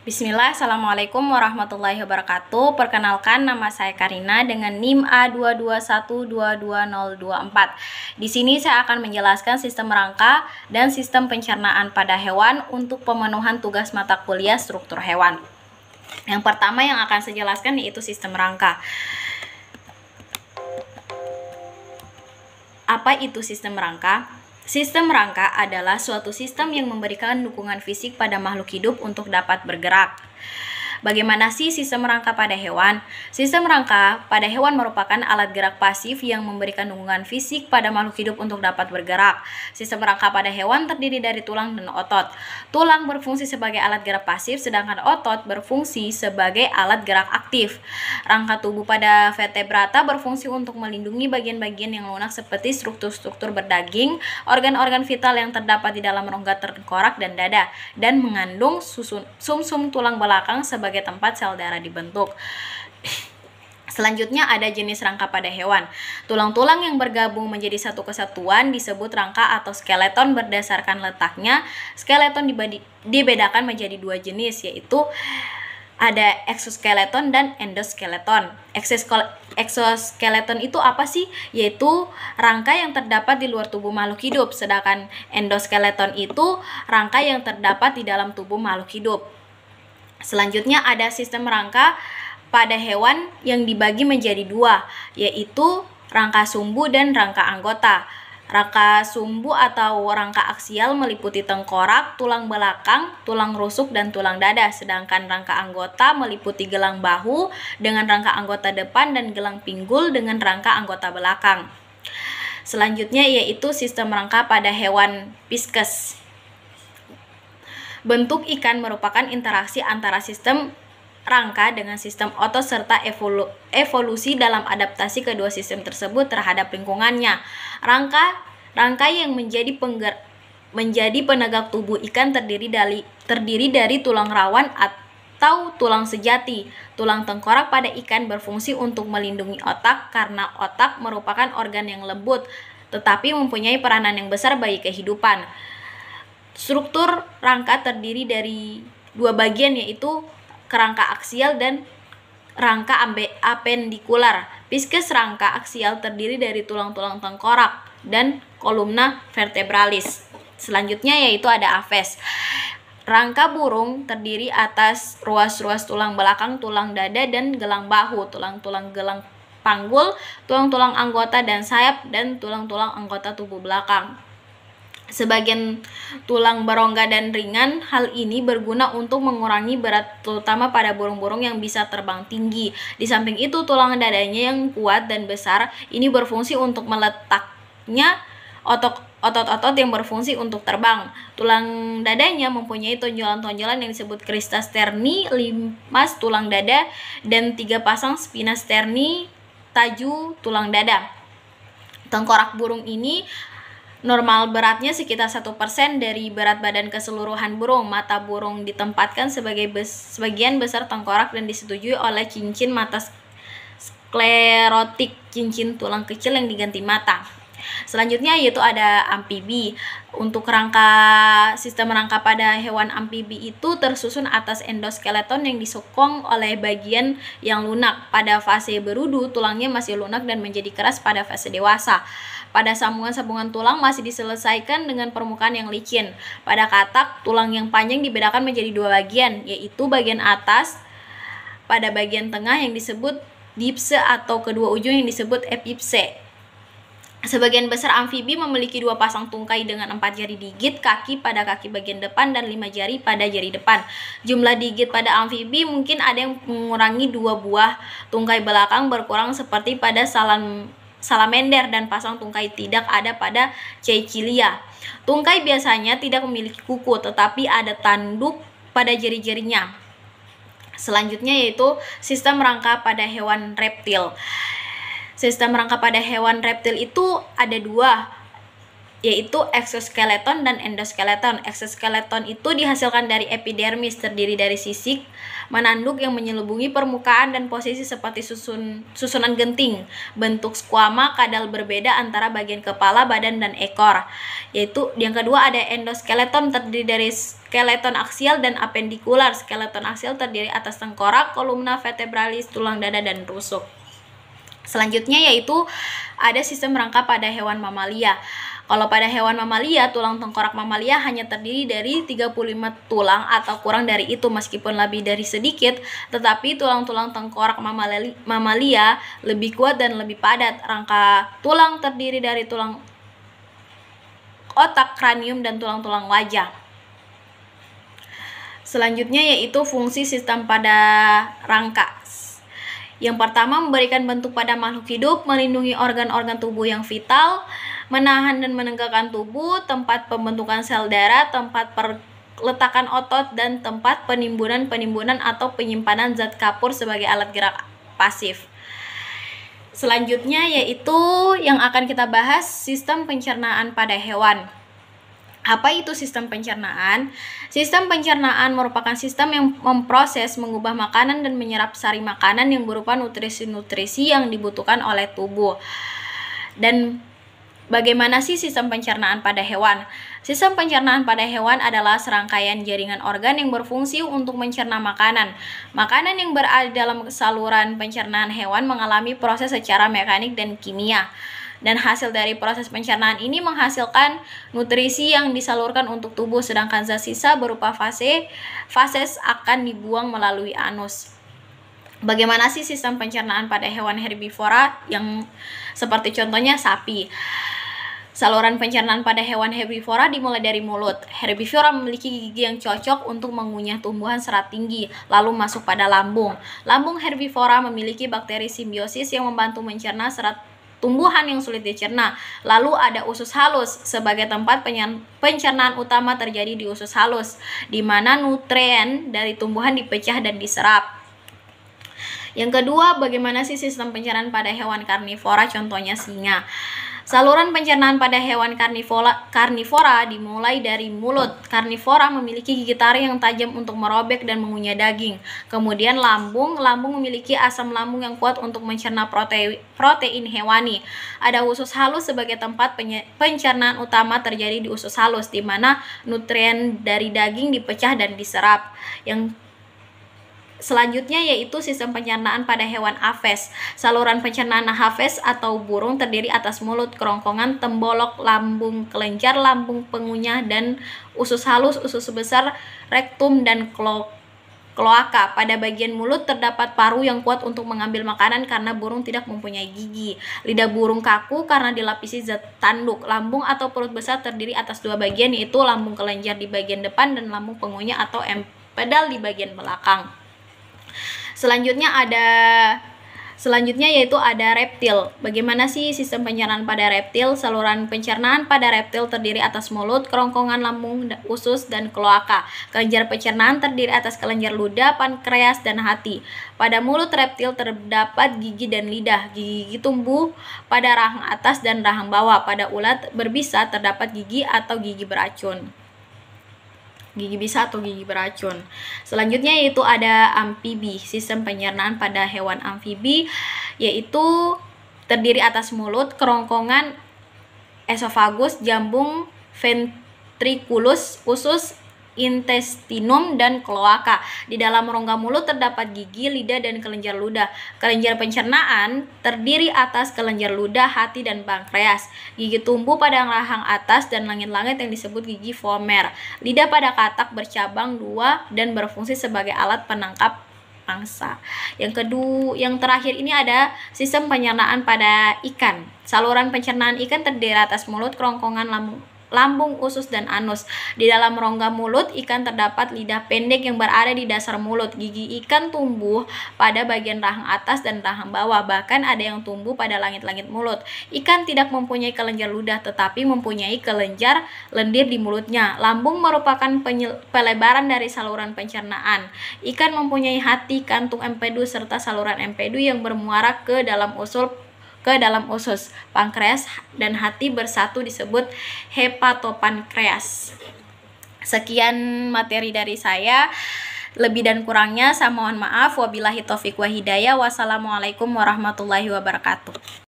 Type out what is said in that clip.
Bismillah, Assalamualaikum warahmatullahi wabarakatuh. Perkenalkan, nama saya Karina dengan NIM A221222024. Di sini saya akan menjelaskan sistem rangka dan sistem pencernaan pada hewan untuk pemenuhan tugas mata kuliah struktur hewan. Yang pertama yang akan saya jelaskan yaitu sistem rangka. Apa itu sistem rangka? Sistem rangka adalah suatu sistem yang memberikan dukungan fisik pada makhluk hidup untuk dapat bergerak. Bagaimana sih sistem rangka pada hewan? Sistem rangka pada hewan merupakan alat gerak pasif yang memberikan dukungan fisik pada makhluk hidup untuk dapat bergerak. Sistem rangka pada hewan terdiri dari tulang dan otot. Tulang berfungsi sebagai alat gerak pasif, sedangkan otot berfungsi sebagai alat gerak aktif. Rangka tubuh pada vertebrata berfungsi untuk melindungi bagian-bagian yang lunak seperti struktur-struktur berdaging, organ-organ vital yang terdapat di dalam rongga tengkorak dan dada, dan mengandung sumsum tulang belakang sebagai tempat sel darah dibentuk. Selanjutnya ada jenis rangka pada hewan. Tulang-tulang yang bergabung menjadi satu kesatuan disebut rangka atau skeleton. Berdasarkan letaknya, skeleton dibedakan menjadi dua jenis, yaitu ada exoskeleton dan endoskeleton. Exoskeleton itu apa sih? Yaitu rangka yang terdapat di luar tubuh makhluk hidup, sedangkan endoskeleton itu rangka yang terdapat di dalam tubuh makhluk hidup. Selanjutnya ada sistem rangka pada hewan yang dibagi menjadi dua, yaitu rangka sumbu dan rangka anggota. Rangka sumbu atau rangka aksial meliputi tengkorak, tulang belakang, tulang rusuk, dan tulang dada. Sedangkan rangka anggota meliputi gelang bahu dengan rangka anggota depan dan gelang pinggul dengan rangka anggota belakang. Selanjutnya yaitu sistem rangka pada hewan pisces. Bentuk ikan merupakan interaksi antara sistem rangka dengan sistem otot serta evolusi dalam adaptasi kedua sistem tersebut terhadap lingkungannya. Rangka yang menjadi penegak tubuh ikan terdiri dari tulang rawan atau tulang sejati. Tulang tengkorak pada ikan berfungsi untuk melindungi otak karena otak merupakan organ yang lembut tetapi mempunyai peranan yang besar bagi kehidupan. Struktur rangka terdiri dari dua bagian, yaitu kerangka aksial dan rangka apendikular. Pisces rangka aksial terdiri dari tulang-tulang tengkorak dan kolumna vertebralis. Selanjutnya yaitu ada aves. Rangka burung terdiri atas ruas-ruas tulang belakang, tulang dada, dan gelang bahu, tulang-tulang gelang panggul, tulang-tulang anggota dan sayap, dan tulang-tulang anggota tubuh belakang. Sebagian tulang berongga dan ringan. Hal ini berguna untuk mengurangi berat, terutama pada burung-burung yang bisa terbang tinggi. Di samping itu, tulang dadanya yang kuat dan besar ini berfungsi untuk meletaknya otot-otot yang berfungsi untuk terbang. Tulang dadanya mempunyai tonjolan-tonjolan yang disebut crista sterni, 5 tulang dada, dan 3 pasang spina sterni, taju tulang dada. Tengkorak burung ini normal beratnya sekitar 1% dari berat badan keseluruhan burung. Mata burung ditempatkan sebagai sebagian besar tengkorak dan disetujui oleh cincin mata sklerotik, cincin tulang kecil yang diganti mata. Selanjutnya yaitu ada amfibi. Untuk sistem rangka pada hewan amfibi itu tersusun atas endoskeleton yang disokong oleh bagian yang lunak. Pada fase berudu, tulangnya masih lunak dan menjadi keras pada fase dewasa. Pada sambungan-sambungan tulang masih diselesaikan dengan permukaan yang licin. Pada katak, tulang yang panjang dibedakan menjadi dua bagian, yaitu bagian atas pada bagian tengah yang disebut dipse atau kedua ujung yang disebut epipse. Sebagian besar amfibi memiliki 2 pasang tungkai dengan 4 jari digit kaki pada kaki bagian depan dan 5 jari pada jari depan. Jumlah digit pada amfibi mungkin ada yang mengurangi 2 buah. Tungkai belakang berkurang seperti pada salamander dan pasang tungkai tidak ada pada Caecilia. Tungkai biasanya tidak memiliki kuku tetapi ada tanduk pada jari-jarinya. Selanjutnya yaitu sistem rangka pada hewan reptil. Sistem rangka pada hewan reptil itu ada 2, yaitu eksoskeleton dan endoskeleton. Eksoskeleton itu dihasilkan dari epidermis, terdiri dari sisik menanduk yang menyelubungi permukaan dan posisi seperti susunan genting. Bentuk squama kadal berbeda antara bagian kepala, badan, dan ekor. Yaitu yang kedua ada endoskeleton, terdiri dari skeleton aksial dan apendikular. Skeleton aksial terdiri atas tengkorak, kolumna vertebralis, tulang dada, dan rusuk. Selanjutnya yaitu ada sistem rangka pada hewan mamalia. Kalau pada hewan mamalia, tulang tengkorak mamalia hanya terdiri dari 35 tulang atau kurang dari itu, meskipun lebih dari sedikit, tetapi tulang-tulang tengkorak mamalia lebih kuat dan lebih padat. Rangka tulang terdiri dari tulang otak, kranium, dan tulang-tulang wajah. Selanjutnya yaitu fungsi sistem pada rangka. Yang pertama, memberikan bentuk pada makhluk hidup, melindungi organ-organ tubuh yang vital, menahan dan menegakkan tubuh, tempat pembentukan sel darah, tempat perletakan otot, dan tempat penimbunan atau penyimpanan zat kapur sebagai alat gerak pasif. Selanjutnya yaitu yang akan kita bahas sistem pencernaan pada hewan. Apa itu sistem pencernaan? Sistem pencernaan merupakan sistem yang memproses, mengubah makanan dan menyerap sari makanan yang berupa nutrisi-nutrisi yang dibutuhkan oleh tubuh. Dan bagaimana sih sistem pencernaan pada hewan? Sistem pencernaan pada hewan adalah serangkaian jaringan organ yang berfungsi untuk mencerna makanan. Makanan yang berada dalam saluran pencernaan hewan mengalami proses secara mekanik dan kimia. Dan hasil dari proses pencernaan ini menghasilkan nutrisi yang disalurkan untuk tubuh, sedangkan zat sisa berupa fases akan dibuang melalui anus. Bagaimana sih sistem pencernaan pada hewan herbivora yang seperti contohnya sapi? Saluran pencernaan pada hewan herbivora dimulai dari mulut. Herbivora memiliki gigi yang cocok untuk mengunyah tumbuhan serat tinggi, lalu masuk pada lambung. Lambung herbivora memiliki bakteri simbiosis yang membantu mencerna serat tumbuhan yang sulit dicerna. Lalu ada usus halus. Sebagai tempat pencernaan utama terjadi di usus halus, di mana nutrien dari tumbuhan dipecah dan diserap. Yang kedua, bagaimana sih sistem pencernaan pada hewan karnivora, contohnya singa? Saluran pencernaan pada hewan karnivora dimulai dari mulut. Karnivora memiliki gigi taring yang tajam untuk merobek dan mengunyah daging. Kemudian lambung memiliki asam lambung yang kuat untuk mencerna protein hewani. Ada usus halus sebagai tempat pencernaan utama terjadi di usus halus, di mana nutrien dari daging dipecah dan diserap. Yang selanjutnya yaitu sistem pencernaan pada hewan aves. Saluran pencernaan aves atau burung terdiri atas mulut, kerongkongan, tembolok, lambung kelenjar, lambung pengunyah, dan usus halus, usus besar, rektum, dan kloaka. Pada bagian mulut terdapat paru yang kuat untuk mengambil makanan karena burung tidak mempunyai gigi. Lidah burung kaku karena dilapisi zat tanduk. Lambung atau perut besar terdiri atas dua bagian, yaitu lambung kelenjar di bagian depan dan lambung pengunyah atau empedal di bagian belakang. Selanjutnya yaitu ada reptil. Bagaimana sih sistem pencernaan pada reptil? Saluran pencernaan pada reptil terdiri atas mulut, kerongkongan, lambung, usus, dan kloaka. Kelenjar pencernaan terdiri atas kelenjar ludah, pankreas, dan hati. Pada mulut reptil terdapat gigi dan lidah. Gigi tumbuh pada rahang atas dan rahang bawah. Pada ulat berbisa terdapat gigi atau gigi beracun. Gigi bisa atau gigi beracun. Selanjutnya yaitu ada amfibi. Sistem pencernaan pada hewan amfibi yaitu terdiri atas mulut, kerongkongan, esofagus, jambung, ventriculus, usus, intestinum, dan kloaka. Di dalam rongga mulut terdapat gigi, lidah, dan kelenjar ludah. Kelenjar pencernaan terdiri atas kelenjar ludah, hati, dan pankreas. Gigi tumbuh pada rahang atas dan langit-langit yang disebut gigi vomer. Lidah pada katak bercabang dua dan berfungsi sebagai alat penangkap mangsa. Yang terakhir ini ada sistem pencernaan pada ikan. Saluran pencernaan ikan terdiri atas mulut, kerongkongan, lambung, usus, dan anus. Di dalam rongga mulut ikan terdapat lidah pendek yang berada di dasar mulut. Gigi ikan tumbuh pada bagian rahang atas dan rahang bawah, bahkan ada yang tumbuh pada langit-langit mulut. Ikan tidak mempunyai kelenjar ludah tetapi mempunyai kelenjar lendir di mulutnya. Lambung merupakan pelebaran dari saluran pencernaan. Ikan mempunyai hati, kantung empedu, serta saluran empedu yang bermuara ke dalam usus ke dalam usus. Pankreas dan hati bersatu disebut hepatopankreas. Sekian materi dari saya. Lebih dan kurangnya saya mohon maaf. Wabillahi taufik wa hidayah. Wassalamualaikum warahmatullahi wabarakatuh.